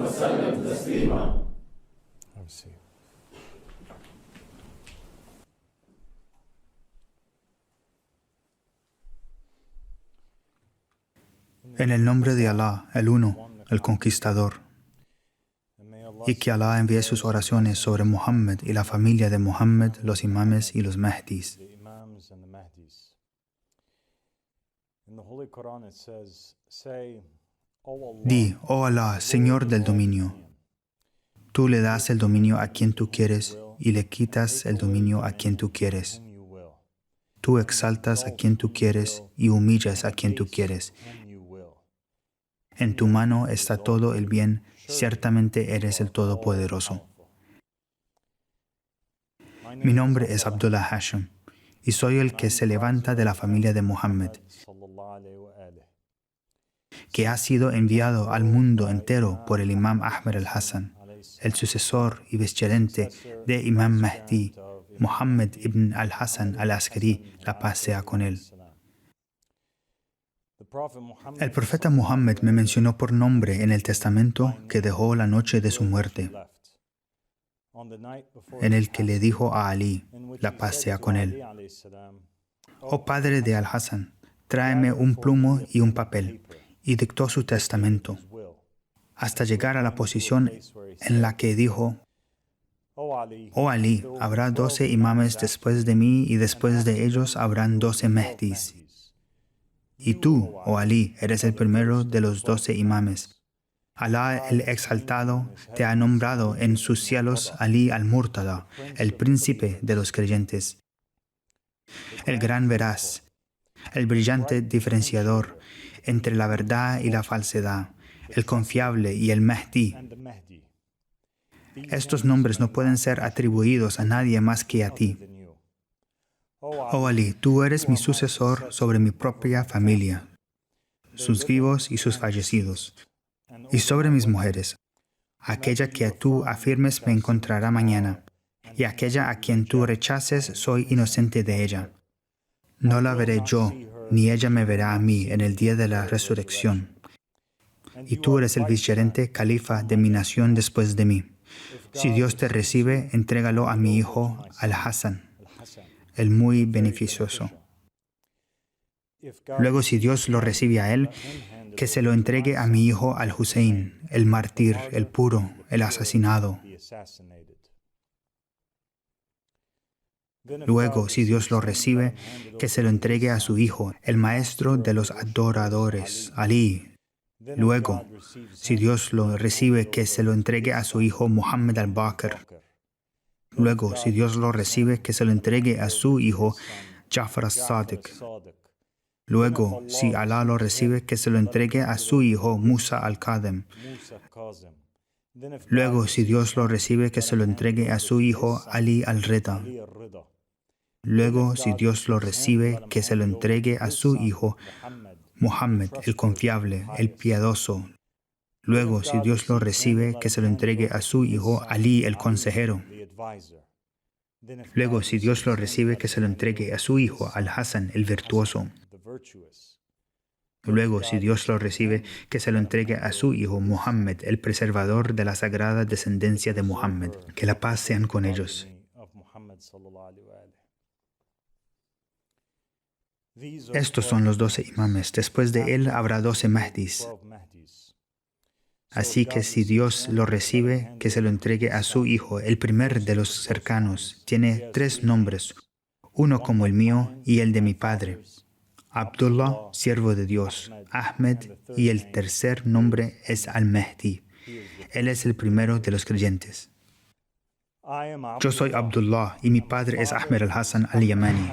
وسلم تسليما. En el nombre de Alá, el Uno, el Conquistador, y que Alá envíe sus oraciones sobre Muhammad y la familia de Muhammad, los imames y los mahdis. Di, oh Alá, Señor del dominio, tú le das el dominio a quien tú quieres y le quitas el dominio a quien tú quieres. Tú exaltas a quien tú quieres y humillas a quien tú quieres. En tu mano está todo el bien, ciertamente eres el Todopoderoso. Mi nombre es Abdullah Hashim y soy el que se levanta de la familia de Muhammad, que ha sido enviado al mundo entero por el Imam Ahmad al-Hassan, el sucesor y vicegerente de Imam Mahdi, Muhammad ibn al-Hassan al-Askari, la paz sea con él. El profeta Muhammad me mencionó por nombre en el testamento que dejó la noche de su muerte, en el que le dijo a Ali, la paz sea con él: oh padre de al-Hassan, tráeme un plumo y un papel, y dictó su testamento, hasta llegar a la posición en la que dijo: oh Ali, habrá 12 imames después de mí y después de ellos habrán 12 Mehdis. Y tú, oh Ali, eres el primero de los 12 imames. Alá el Exaltado te ha nombrado en sus cielos Ali al-Murtada, el príncipe de los creyentes, el gran veraz, el brillante diferenciador entre la verdad y la falsedad, el confiable y el Mahdi. Estos nombres no pueden ser atribuidos a nadie más que a ti. Oh Ali, tú eres mi sucesor sobre mi propia familia, sus vivos y sus fallecidos, y sobre mis mujeres. Aquella que tú afirmes me encontrará mañana, y aquella a quien tú rechaces soy inocente de ella. No la veré yo, ni ella me verá a mí en el día de la resurrección. Y tú eres el vicegerente califa de mi nación después de mí. Si Dios te recibe, entrégalo a mi hijo al-Hassan, el muy beneficioso. Luego, si Dios lo recibe a él, que se lo entregue a mi hijo al-Hussein, el mártir, el puro, el asesinado. Luego, si Dios lo recibe, que se lo entregue a su hijo, el maestro de los adoradores, Ali. Luego, si Dios lo recibe, que se lo entregue a su hijo Muhammad al-Baqir. Luego, si Dios lo recibe, que se lo entregue a su hijo Ja'far as-Sadiq. Luego, si Alá lo recibe, que se lo entregue a su hijo Musa al-Kadhim. Luego, si Dios lo recibe, que se lo entregue a su hijo Ali al-Rida. Luego, si Dios lo recibe, que se lo entregue a su hijo Muhammad, el confiable, el piadoso. Luego, si Dios lo recibe, que se lo entregue a su hijo Ali, el consejero. Luego, si Dios lo recibe, que se lo entregue a su hijo al-Hassan, el virtuoso. Luego, si Dios lo recibe, que se lo entregue a su hijo Muhammad, el preservador de la sagrada descendencia de Muhammad. Que la paz sean con ellos. Estos son los 12 imames. Después de él habrá 12 Mahdis. Así que si Dios lo recibe, que se lo entregue a su hijo, el primer de los cercanos. Tiene 3 nombres, uno como el mío y el de mi padre: Abdullah, siervo de Dios; Ahmed, y el tercer nombre es al-Mahdi. Él es el primero de los creyentes. Yo soy Abdullah y mi padre es Ahmed al-Hassan al-Yamani.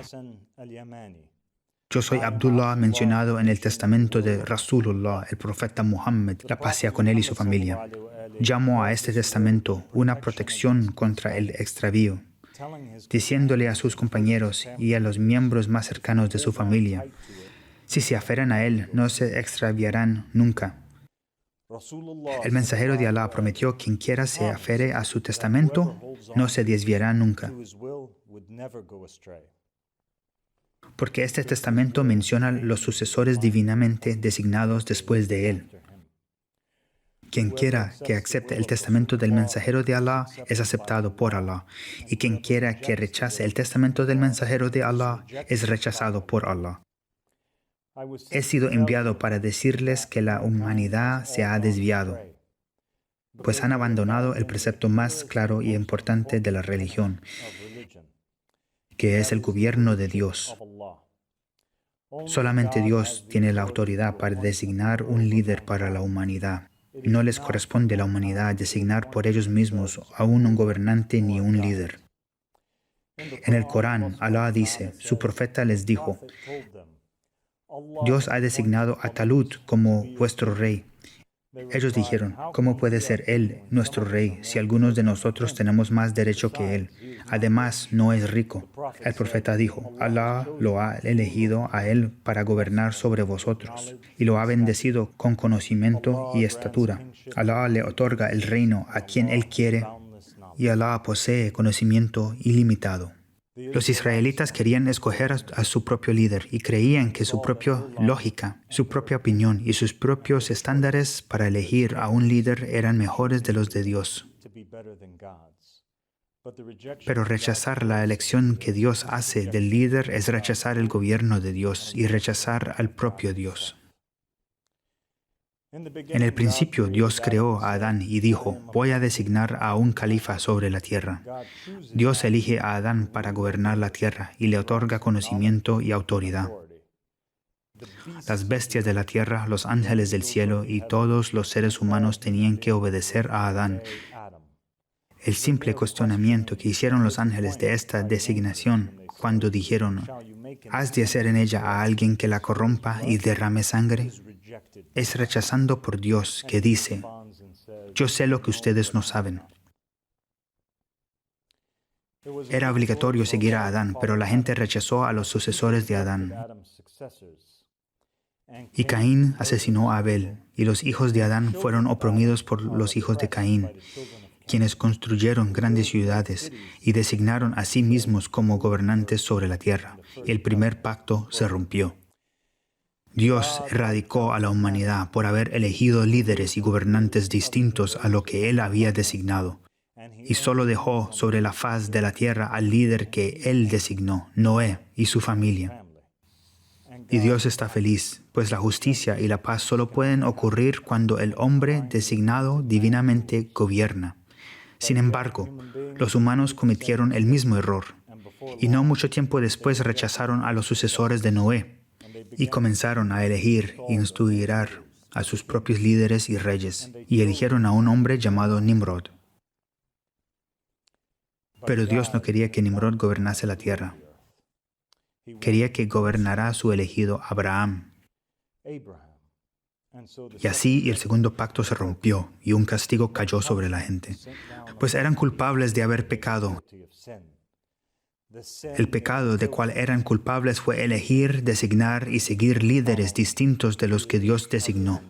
Yo soy Abdullah mencionado en el testamento de Rasulullah, el profeta Muhammad, la paz sea con él y su familia. Llamo a este testamento una protección contra el extravío, diciéndole a sus compañeros y a los miembros más cercanos de su familia: si se aferran a él, no se extraviarán nunca. El mensajero de Alá prometió: quien quiera se afere a su testamento, no se desviará nunca. Porque este testamento menciona los sucesores divinamente designados después de él. Quien quiera que acepte el testamento del mensajero de Alá es aceptado por Alá, y quien quiera que rechace el testamento del mensajero de Alá es rechazado por Alá. He sido enviado para decirles que la humanidad se ha desviado, pues han abandonado el precepto más claro y importante de la religión, que es el gobierno de Dios. Solamente Dios tiene la autoridad para designar un líder para la humanidad. No les corresponde a la humanidad designar por ellos mismos a un gobernante ni un líder. En el Corán, Alá dice, su profeta les dijo, Dios ha designado a Talut como vuestro rey. Ellos dijeron, ¿cómo puede ser él nuestro rey si algunos de nosotros tenemos más derecho que él? Además, no es rico. El profeta dijo, Alá lo ha elegido a él para gobernar sobre vosotros y lo ha bendecido con conocimiento y estatura. Alá le otorga el reino a quien él quiere y Alá posee conocimiento ilimitado. Los israelitas querían escoger a su propio líder y creían que su propia lógica, su propia opinión y sus propios estándares para elegir a un líder eran mejores de los de Dios. Pero rechazar la elección que Dios hace del líder es rechazar el gobierno de Dios y rechazar al propio Dios. En el principio, Dios creó a Adán y dijo, voy a designar a un califa sobre la tierra. Dios elige a Adán para gobernar la tierra y le otorga conocimiento y autoridad. Las bestias de la tierra, los ángeles del cielo y todos los seres humanos tenían que obedecer a Adán. El simple cuestionamiento que hicieron los ángeles de esta designación cuando dijeron, ¿has de hacer en ella a alguien que la corrompa y derrame sangre? Es rechazando por Dios que dice, yo sé lo que ustedes no saben. Era obligatorio seguir a Adán, pero la gente rechazó a los sucesores de Adán. Y Caín asesinó a Abel, y los hijos de Adán fueron oprimidos por los hijos de Caín, quienes construyeron grandes ciudades y designaron a sí mismos como gobernantes sobre la tierra. El primer pacto se rompió. Dios erradicó a la humanidad por haber elegido líderes y gobernantes distintos a lo que Él había designado, y solo dejó sobre la faz de la tierra al líder que Él designó, Noé y su familia. Y Dios está feliz, pues la justicia y la paz solo pueden ocurrir cuando el hombre designado divinamente gobierna. Sin embargo, los humanos cometieron el mismo error, y no mucho tiempo después rechazaron a los sucesores de Noé, y comenzaron a elegir e instruir a sus propios líderes y reyes, y eligieron a un hombre llamado Nimrod. Pero Dios no quería que Nimrod gobernase la tierra. Quería que gobernara su elegido Abraham. Y así el segundo pacto se rompió y un castigo cayó sobre la gente, pues eran culpables de haber pecado. El pecado de cual eran culpables fue elegir, designar y seguir líderes distintos de los que Dios designó.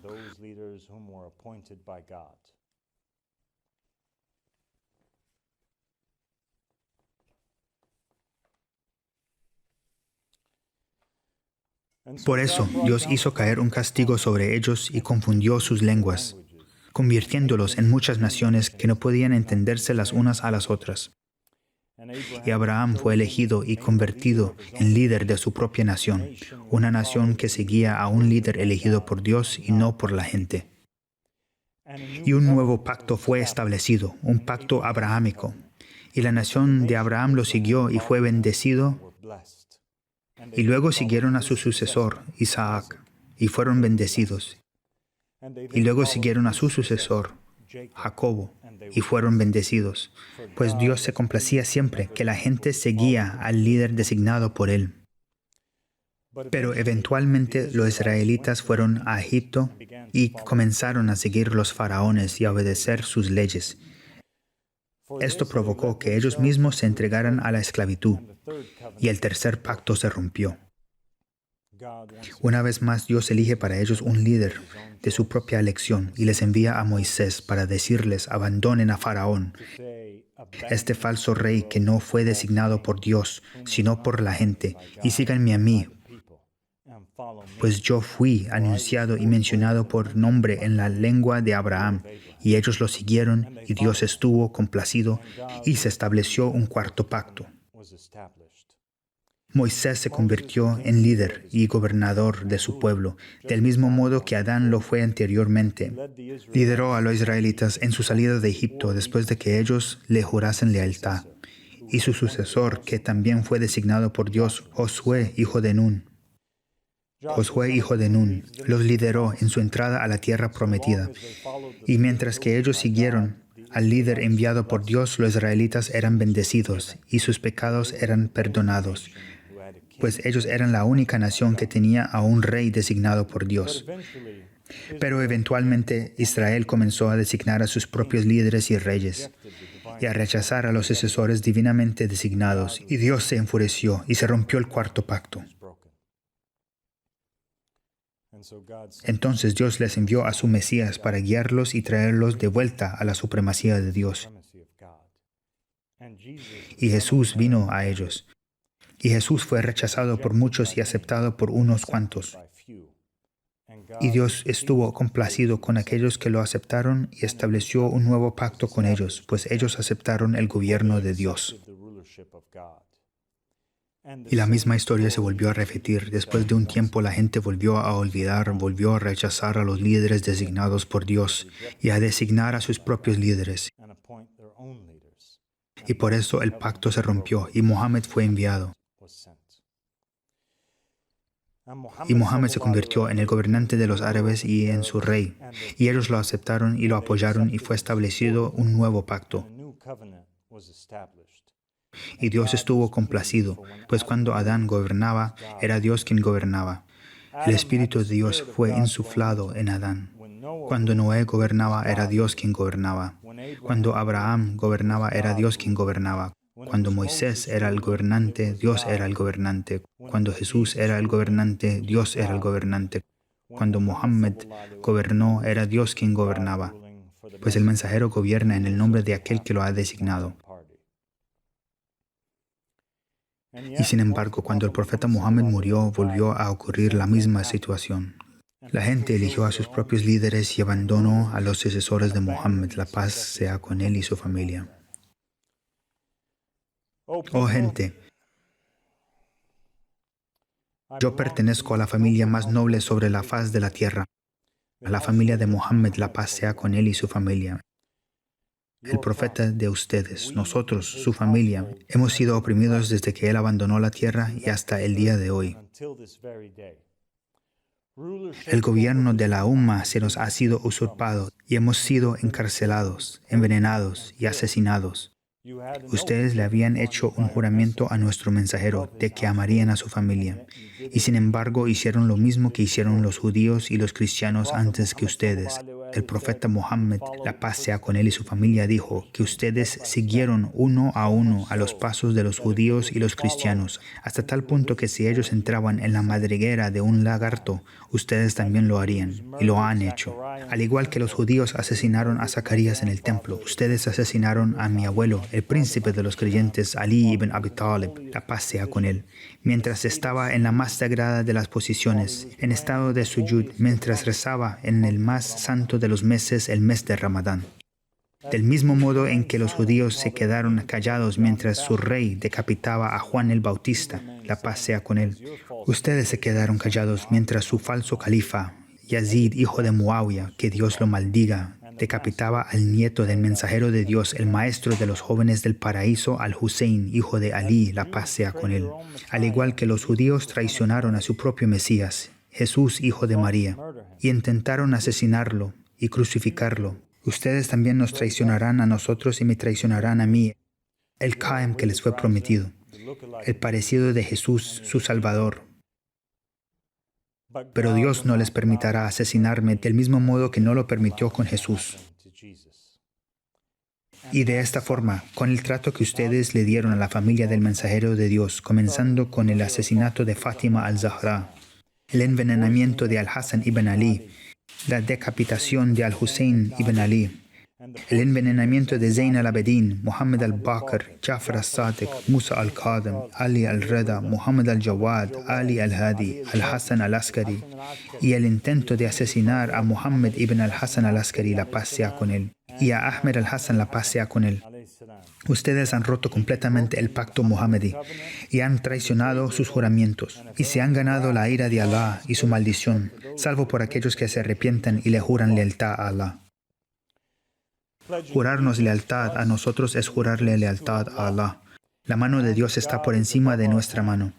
Por eso, Dios hizo caer un castigo sobre ellos y confundió sus lenguas, convirtiéndolos en muchas naciones que no podían entenderse las unas a las otras. Y Abraham fue elegido y convertido en líder de su propia nación, una nación que seguía a un líder elegido por Dios y no por la gente. Y un nuevo pacto fue establecido, un pacto abrahámico, y la nación de Abraham lo siguió y fue bendecido. Y luego siguieron a su sucesor, Isaac, y fueron bendecidos. Y luego siguieron a su sucesor, Jacobo, y fueron bendecidos, pues Dios se complacía siempre que la gente seguía al líder designado por Él. Pero eventualmente los israelitas fueron a Egipto y comenzaron a seguir los faraones y a obedecer sus leyes. Esto provocó que ellos mismos se entregaran a la esclavitud, y el tercer pacto se rompió. Una vez más, Dios elige para ellos un líder de su propia elección y les envía a Moisés para decirles, abandonen a Faraón, este falso rey que no fue designado por Dios, sino por la gente, y síganme a mí, pues yo fui anunciado y mencionado por nombre en la lengua de Abraham, y ellos lo siguieron, y Dios estuvo complacido, y se estableció un cuarto pacto. Moisés se convirtió en líder y gobernador de su pueblo, del mismo modo que Adán lo fue anteriormente. Lideró a los israelitas en su salida de Egipto después de que ellos le jurasen lealtad. Y su sucesor, que también fue designado por Dios, Josué, hijo de Nun, los lideró en su entrada a la tierra prometida. Y mientras que ellos siguieron al líder enviado por Dios, los israelitas eran bendecidos y sus pecados eran perdonados, pues ellos eran la única nación que tenía a un rey designado por Dios. Pero eventualmente Israel comenzó a designar a sus propios líderes y reyes, y a rechazar a los sucesores divinamente designados, y Dios se enfureció y se rompió el cuarto pacto. Entonces Dios les envió a su Mesías para guiarlos y traerlos de vuelta a la supremacía de Dios. Y Jesús vino a ellos. Y Jesús fue rechazado por muchos y aceptado por unos cuantos. Y Dios estuvo complacido con aquellos que lo aceptaron y estableció un nuevo pacto con ellos, pues ellos aceptaron el gobierno de Dios. Y la misma historia se volvió a repetir. Después de un tiempo, la gente volvió a olvidar, volvió a rechazar a los líderes designados por Dios y a designar a sus propios líderes. Y por eso el pacto se rompió y Mohammed fue enviado. Y Mohammed se convirtió en el gobernante de los árabes y en su rey. Y ellos lo aceptaron y lo apoyaron y fue establecido un nuevo pacto. Y Dios estuvo complacido, pues cuando Adán gobernaba, era Dios quien gobernaba. El Espíritu de Dios fue insuflado en Adán. Cuando Noé gobernaba, era Dios quien gobernaba. Cuando Abraham gobernaba, era Dios quien gobernaba. Cuando Moisés era el gobernante, Dios era el gobernante. Cuando Jesús era el gobernante, Dios era el gobernante. Cuando Mohammed gobernó, era Dios quien gobernaba, pues el mensajero gobierna en el nombre de aquel que lo ha designado. Y sin embargo, cuando el profeta Mohammed murió, volvió a ocurrir la misma situación. La gente eligió a sus propios líderes y abandonó a los sucesores de Mohammed. La paz sea con él y su familia. Oh gente, yo pertenezco a la familia más noble sobre la faz de la tierra, a la familia de Mohammed, la paz sea con él y su familia. El profeta de ustedes, nosotros, su familia, hemos sido oprimidos desde que él abandonó la tierra y hasta el día de hoy. El gobierno de la Umma se nos ha sido usurpado y hemos sido encarcelados, envenenados y asesinados. Ustedes le habían hecho un juramento a nuestro mensajero de que amarían a su familia, y sin embargo hicieron lo mismo que hicieron los judíos y los cristianos antes que ustedes. El profeta Mohammed, la paz sea con él y su familia, dijo que ustedes siguieron uno a los pasos de los judíos y los cristianos, hasta tal punto que si ellos entraban en la madriguera de un lagarto, ustedes también lo harían, y lo han hecho. Al igual que los judíos asesinaron a Zacarías en el templo, ustedes asesinaron a mi abuelo, el príncipe de los creyentes, Ali ibn Abi Talib, la paz sea con él, mientras estaba en la más sagrada de las posiciones, en estado de sujud, mientras rezaba en el más santo de los meses, el mes de Ramadán. Del mismo modo en que los judíos se quedaron callados mientras su rey decapitaba a Juan el Bautista, la paz sea con él, ustedes se quedaron callados mientras su falso califa, Yazid, hijo de Muawiyah, que Dios lo maldiga, decapitaba al nieto del mensajero de Dios, el maestro de los jóvenes del paraíso, al-Hussein, hijo de Ali, la paz sea con él. Al igual que los judíos traicionaron a su propio Mesías, Jesús, hijo de María, y intentaron asesinarlo y crucificarlo. Ustedes también nos traicionarán a nosotros y me traicionarán a mí, el Qaim que les fue prometido, el parecido de Jesús, su Salvador. Pero Dios no les permitirá asesinarme del mismo modo que no lo permitió con Jesús. Y de esta forma, con el trato que ustedes le dieron a la familia del mensajero de Dios, comenzando con el asesinato de Fátima al-Zahra, el envenenamiento de al-Hassan ibn Ali, la decapitación de al-Hussein ibn Ali, el envenenamiento de Zayn al-Abidin, Muhammad al-Baqir, Jafar al-Sadiq, Musa al-Kadhim, Ali al-Rida, Muhammad al-Jawad, Ali al-Hadi, al-Hassan al-Askari, y el intento de asesinar a Muhammad ibn al-Hassan al-Askari, la paz sea con él, y a Ahmed al-Hassan, la paz sea con él. Ustedes han roto completamente el pacto muhammadí y han traicionado sus juramentos y se han ganado la ira de Allah y su maldición, salvo por aquellos que se arrepientan y le juran lealtad a Allah. Jurarnos lealtad a nosotros es jurarle lealtad a Allah. La mano de Dios está por encima de nuestra mano.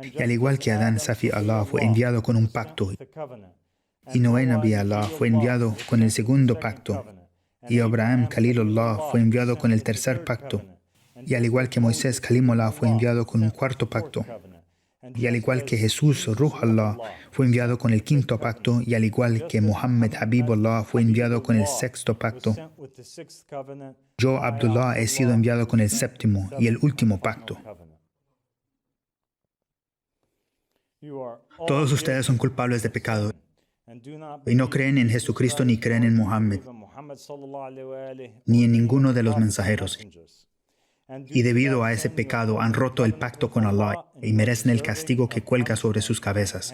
Y al igual que Adán, Safi Allah, fue enviado con un pacto, y Noé, Nabi Allah, fue enviado con el segundo pacto, y Abraham, Khalilullah, fue enviado con el tercer pacto. Y al igual que Moisés, Kalimullah, fue enviado con un cuarto pacto. Y al igual que Jesús, Ruh Allah, fue enviado con el quinto pacto. Y al igual que Muhammad, Habibullah, fue enviado con el sexto pacto. Yo, Abdullah, he sido enviado con el séptimo y el último pacto. Todos ustedes son culpables de pecado y no creen en Jesucristo ni creen en Muhammad, ni en ninguno de los mensajeros. Y debido a ese pecado han roto el pacto con Allah y merecen el castigo que cuelga sobre sus cabezas.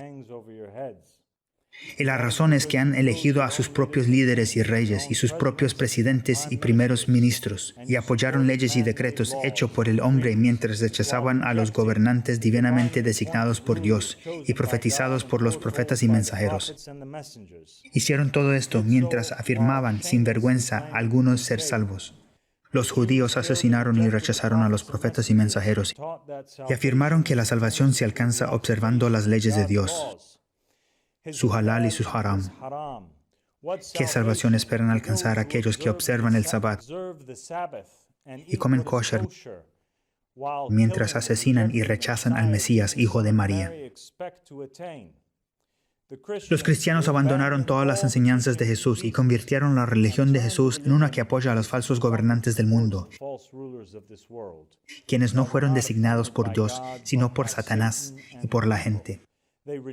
Y la razón es que han elegido a sus propios líderes y reyes y sus propios presidentes y primeros ministros y apoyaron leyes y decretos hechos por el hombre mientras rechazaban a los gobernantes divinamente designados por Dios y profetizados por los profetas y mensajeros. Hicieron todo esto mientras afirmaban sin vergüenza algunos ser salvos. Los judíos asesinaron y rechazaron a los profetas y mensajeros y afirmaron que la salvación se alcanza observando las leyes de Dios, su halal y su haram. ¿Qué salvación esperan alcanzar aquellos que observan el Sabbat y comen kosher mientras asesinan y rechazan al Mesías, hijo de María? Los cristianos abandonaron todas las enseñanzas de Jesús y convirtieron la religión de Jesús en una que apoya a los falsos gobernantes del mundo, quienes no fueron designados por Dios, sino por Satanás y por la gente.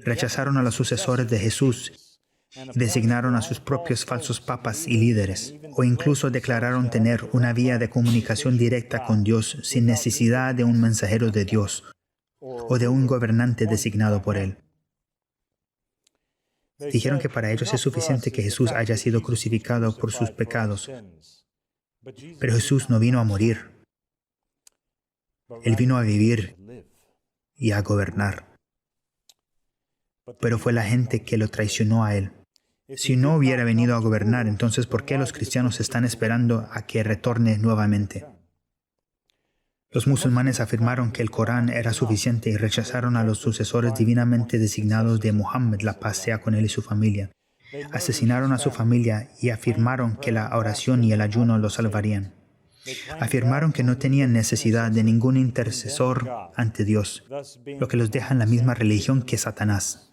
Rechazaron a los sucesores de Jesús y designaron a sus propios falsos papas y líderes, o incluso declararon tener una vía de comunicación directa con Dios sin necesidad de un mensajero de Dios o de un gobernante designado por Él. Dijeron que para ellos es suficiente que Jesús haya sido crucificado por sus pecados, pero Jesús no vino a morir. Él vino a vivir y a gobernar. Pero fue la gente que lo traicionó a Él. Si no hubiera venido a gobernar, entonces ¿por qué los cristianos están esperando a que retorne nuevamente? Los musulmanes afirmaron que el Corán era suficiente y rechazaron a los sucesores divinamente designados de Muhammad, la paz sea con él y su familia. Asesinaron a su familia y afirmaron que la oración y el ayuno los salvarían. Afirmaron que no tenían necesidad de ningún intercesor ante Dios, lo que los deja en la misma religión que Satanás.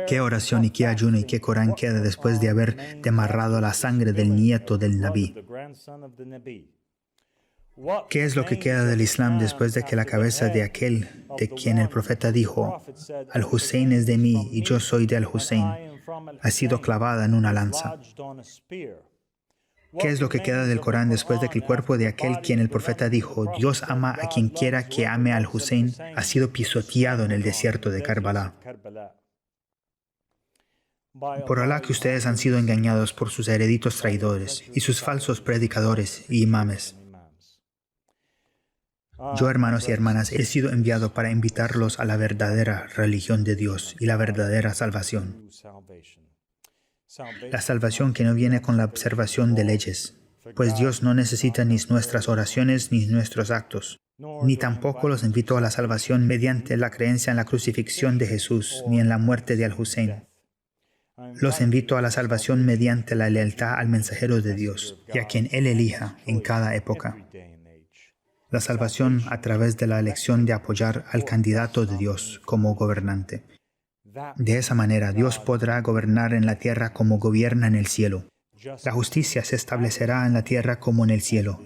¿Qué oración y qué ayuno y qué Corán queda después de haber demarrado la sangre del nieto del Nabí? ¿Qué es lo que queda del Islam después de que la cabeza de aquel de quien el profeta dijo, Al-Hussein es de mí y yo soy de Al-Hussein, ha sido clavada en una lanza? ¿Qué es lo que queda del Corán después de que el cuerpo de aquel quien el profeta dijo, Dios ama a quien quiera que ame al Hussein, ha sido pisoteado en el desierto de Karbala? Por Alá que ustedes han sido engañados por sus hereditos traidores y sus falsos predicadores y imames. Yo, hermanos y hermanas, he sido enviado para invitarlos a la verdadera religión de Dios y la verdadera salvación. La salvación que no viene con la observación de leyes, pues Dios no necesita ni nuestras oraciones ni nuestros actos, ni tampoco los invitó a la salvación mediante la creencia en la crucifixión de Jesús ni en la muerte de Al-Hussein. Los invito a la salvación mediante la lealtad al mensajero de Dios y a quien Él elija en cada época. La salvación a través de la elección de apoyar al candidato de Dios como gobernante. De esa manera, Dios podrá gobernar en la tierra como gobierna en el cielo. La justicia se establecerá en la tierra como en el cielo.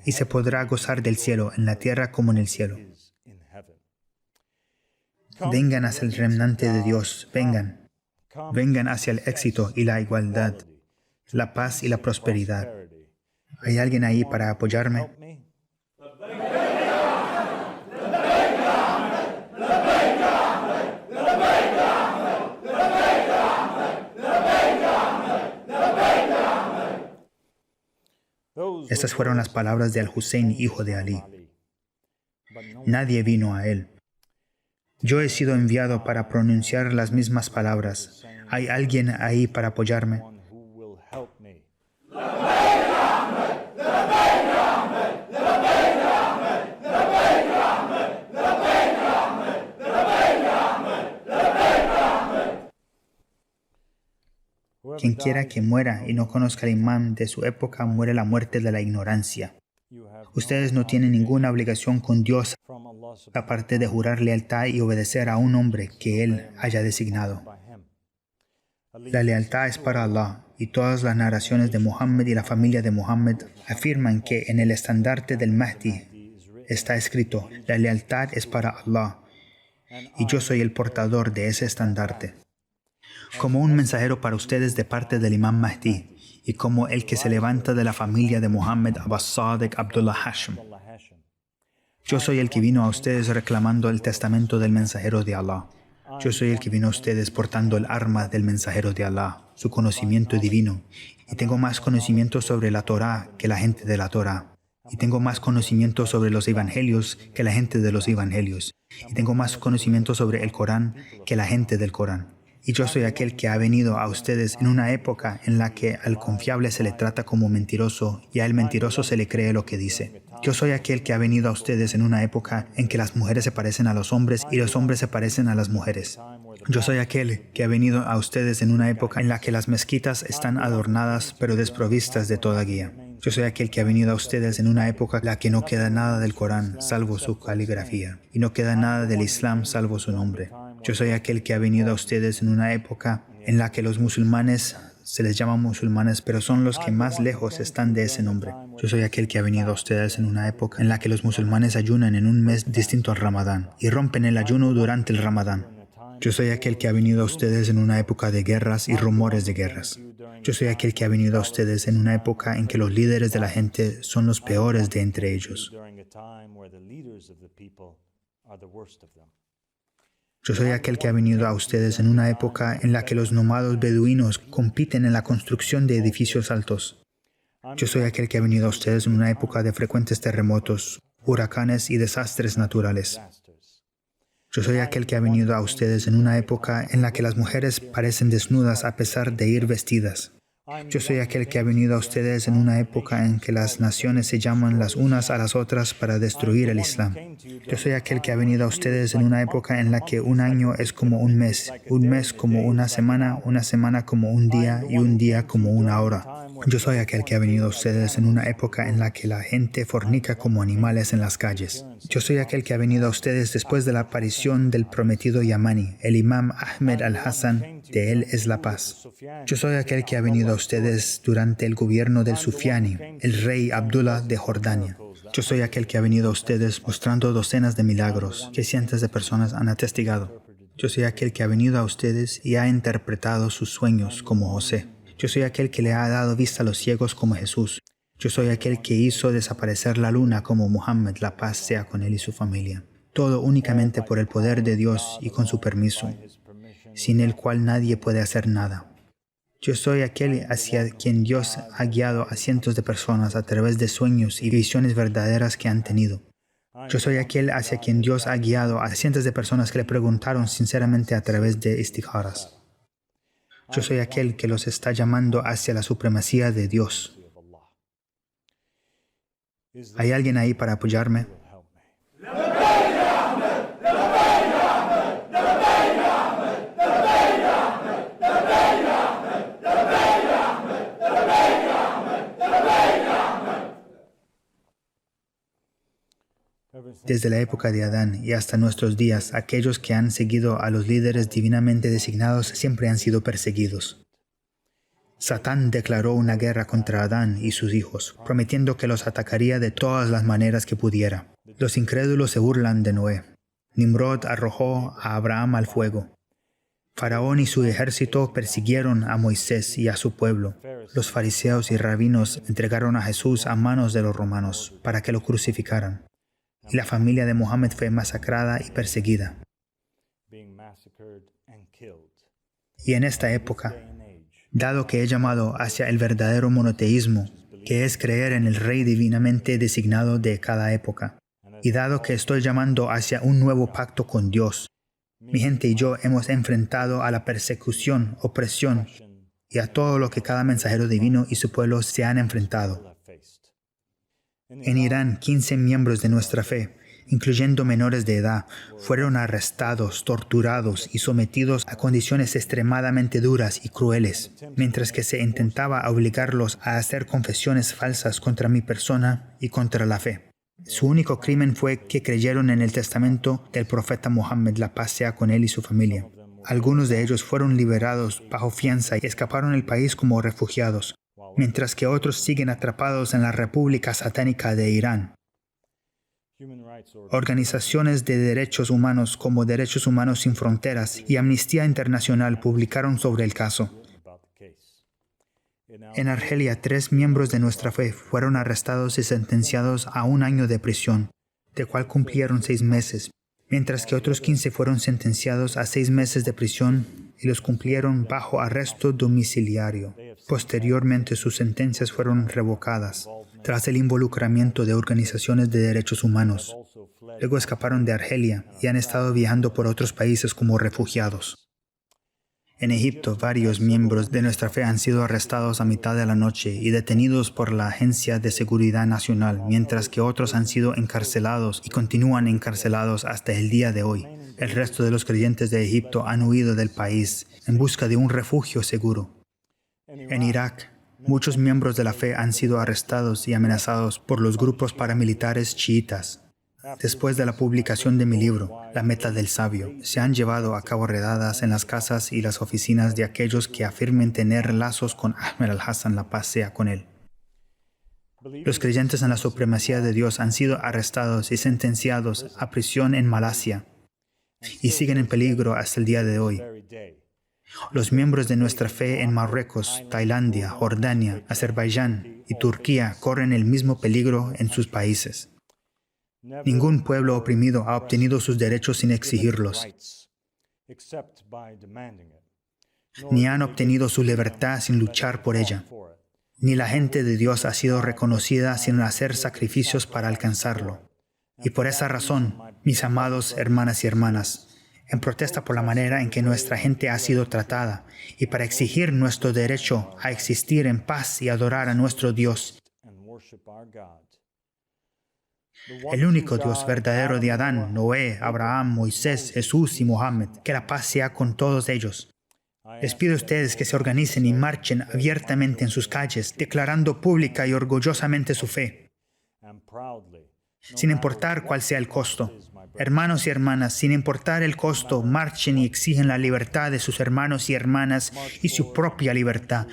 Y se podrá gozar del cielo en la tierra como en el cielo. Vengan hacia el remanente de Dios, vengan. Vengan hacia el éxito y la igualdad. la paz y la prosperidad. ¿Hay alguien ahí para apoyarme? Estas fueron las palabras de Al-Hussein, hijo de Ali. Nadie vino a él. Yo he sido enviado para pronunciar las mismas palabras. ¿Hay alguien ahí para apoyarme? Quien quiera que muera y no conozca el imán de su época, muere la muerte de la ignorancia. Ustedes no tienen ninguna obligación con Dios aparte de jurar lealtad y obedecer a un hombre que Él haya designado. La lealtad es para Allah, y todas las narraciones de Muhammad y la familia de Muhammad afirman que en el estandarte del Mahdi está escrito: la lealtad es para Allah, y yo soy el portador de ese estandarte. Como un mensajero para ustedes de parte del Imam Mahdi, y como el que se levanta de la familia de Muhammad, Abbas Sadiq Abdullah Hashim. Yo soy el que vino a ustedes reclamando el testamento del mensajero de Allah. Yo soy el que vino a ustedes portando el arma del mensajero de Allah, su conocimiento divino. Y tengo más conocimiento sobre la Torá que la gente de la Torá. Y tengo más conocimiento sobre los evangelios que la gente de los evangelios. Y tengo más conocimiento sobre el Corán que la gente del Corán. Y yo soy aquel que ha venido a ustedes en una época en la que al confiable se le trata como mentiroso y al mentiroso se le cree lo que dice. Yo soy aquel que ha venido a ustedes en una época en que las mujeres se parecen a los hombres y los hombres se parecen a las mujeres. Yo soy aquel que ha venido a ustedes en una época en la que las mezquitas están adornadas pero desprovistas de toda guía. Yo soy aquel que ha venido a ustedes en una época en la que no queda nada del Corán salvo su caligrafía y no queda nada del Islam salvo su nombre. Yo soy aquel que ha venido a ustedes en una época en la que los musulmanes se les llama musulmanes, pero son los que más lejos están de ese nombre. Yo soy aquel que ha venido a ustedes en una época en la que los musulmanes ayunan en un mes distinto al Ramadán y rompen el ayuno durante el Ramadán. Yo soy aquel que ha venido a ustedes en una época de guerras y rumores de guerras. Yo soy aquel que ha venido a ustedes en una época en que los líderes de la gente son los peores de entre ellos. Yo soy aquel que ha venido a ustedes en una época en la que los nómadas beduinos compiten en la construcción de edificios altos. Yo soy aquel que ha venido a ustedes en una época de frecuentes terremotos, huracanes y desastres naturales. Yo soy aquel que ha venido a ustedes en una época en la que las mujeres parecen desnudas a pesar de ir vestidas. Yo soy aquel que ha venido a ustedes en una época en que las naciones se llaman las unas a las otras para destruir el Islam. Yo soy aquel que ha venido a ustedes en una época en la que un año es como un mes como una semana como un día como una hora. Yo soy aquel que ha venido a ustedes en una época en la que la gente fornica como animales en las calles. Yo soy aquel que ha venido a ustedes después de la aparición del prometido Yamani, el Imam Ahmed al-Hassan, de él es la paz. Yo soy aquel que ha venido a ustedes durante el gobierno del Sufiani, el rey Abdullah de Jordania. Yo soy aquel que ha venido a ustedes mostrando docenas de milagros que cientos de personas han atestigado. Yo soy aquel que ha venido a ustedes y ha interpretado sus sueños como José. Yo soy aquel que le ha dado vista a los ciegos como Jesús. Yo soy aquel que hizo desaparecer la luna como Muhammad, la paz sea con él y su familia. Todo únicamente por el poder de Dios y con su permiso, sin el cual nadie puede hacer nada. Yo soy aquel hacia quien Dios ha guiado a cientos de personas a través de sueños y visiones verdaderas que han tenido. Yo soy aquel hacia quien Dios ha guiado a cientos de personas que le preguntaron sinceramente a través de istikharas. Yo soy aquel que los está llamando hacia la supremacía de Dios. ¿Hay alguien ahí para apoyarme? Desde la época de Adán y hasta nuestros días, aquellos que han seguido a los líderes divinamente designados siempre han sido perseguidos. Satán declaró una guerra contra Adán y sus hijos, prometiendo que los atacaría de todas las maneras que pudiera. Los incrédulos se burlan de Noé. Nimrod arrojó a Abraham al fuego. Faraón y su ejército persiguieron a Moisés y a su pueblo. Los fariseos y rabinos entregaron a Jesús a manos de los romanos para que lo crucificaran. Y la familia de Mohammed fue masacrada y perseguida. Y en esta época, dado que he llamado hacia el verdadero monoteísmo, que es creer en el Rey divinamente designado de cada época, y dado que estoy llamando hacia un nuevo pacto con Dios, mi gente y yo hemos enfrentado a la persecución, opresión y a todo lo que cada mensajero divino y su pueblo se han enfrentado. En Irán, 15 miembros de nuestra fe, incluyendo menores de edad, fueron arrestados, torturados y sometidos a condiciones extremadamente duras y crueles, mientras que se intentaba obligarlos a hacer confesiones falsas contra mi persona y contra la fe. Su único crimen fue que creyeron en el testamento del profeta Mohammed, la paz sea con él y su familia. Algunos de ellos fueron liberados bajo fianza y escaparon del país como refugiados, mientras que otros siguen atrapados en la República Satánica de Irán. Organizaciones de derechos humanos como Derechos Humanos Sin Fronteras y Amnistía Internacional publicaron sobre el caso. En Argelia, 3 miembros de nuestra fe fueron arrestados y sentenciados a 1 año de prisión, de cual cumplieron 6 meses, mientras que otros 15 fueron sentenciados a 6 meses de prisión y los cumplieron bajo arresto domiciliario. Posteriormente, sus sentencias fueron revocadas, tras el involucramiento de organizaciones de derechos humanos. Luego escaparon de Argelia y han estado viajando por otros países como refugiados. En Egipto, varios miembros de nuestra fe han sido arrestados a mitad de la noche y detenidos por la Agencia de Seguridad Nacional, mientras que otros han sido encarcelados y continúan encarcelados hasta el día de hoy. El resto de los creyentes de Egipto han huido del país en busca de un refugio seguro. En Irak, muchos miembros de la fe han sido arrestados y amenazados por los grupos paramilitares chiitas. Después de la publicación de mi libro, La Meta del Sabio, se han llevado a cabo redadas en las casas y las oficinas de aquellos que afirmen tener lazos con Ahmed al-Hassan, la paz sea con él. Los creyentes en la supremacía de Dios han sido arrestados y sentenciados a prisión en Malasia y siguen en peligro hasta el día de hoy. Los miembros de nuestra fe en Marruecos, Tailandia, Jordania, Azerbaiyán y Turquía corren el mismo peligro en sus países. Ningún pueblo oprimido ha obtenido sus derechos sin exigirlos, ni han obtenido su libertad sin luchar por ella, ni la gente de Dios ha sido reconocida sin hacer sacrificios para alcanzarlo. Y por esa razón, mis amados hermanas y hermanas, en protesta por la manera en que nuestra gente ha sido tratada y para exigir nuestro derecho a existir en paz y adorar a nuestro Dios, el único Dios verdadero de Adán, Noé, Abraham, Moisés, Jesús y Mohammed, que la paz sea con todos ellos. Les pido a ustedes que se organicen y marchen abiertamente en sus calles, declarando pública y orgullosamente su fe, sin importar cuál sea el costo. Hermanos y hermanas, sin importar el costo, marchen y exigen la libertad de sus hermanos y hermanas y su propia libertad.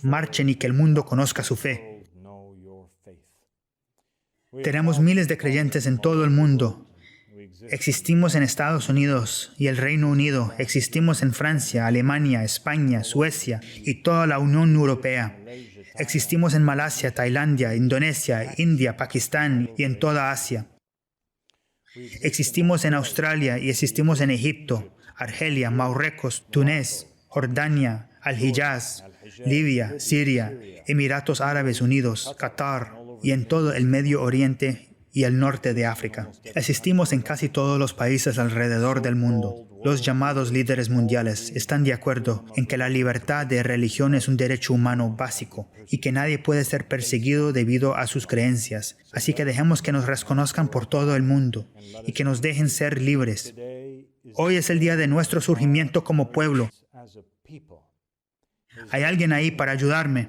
Marchen y que el mundo conozca su fe. Tenemos miles de creyentes en todo el mundo. Existimos en Estados Unidos y el Reino Unido. Existimos en Francia, Alemania, España, Suecia y toda la Unión Europea. Existimos en Malasia, Tailandia, Indonesia, India, Pakistán y en toda Asia. Existimos en Australia y existimos en Egipto, Argelia, Marruecos, Túnez, Jordania, Al-Hijaz, Libia, Siria, Emiratos Árabes Unidos, Qatar y en todo el Medio Oriente y el norte de África. Existimos en casi todos los países alrededor del mundo. Los llamados líderes mundiales están de acuerdo en que la libertad de religión es un derecho humano básico y que nadie puede ser perseguido debido a sus creencias. Así que dejemos que nos reconozcan por todo el mundo y que nos dejen ser libres. Hoy es el día de nuestro surgimiento como pueblo. ¿Hay alguien ahí para ayudarme?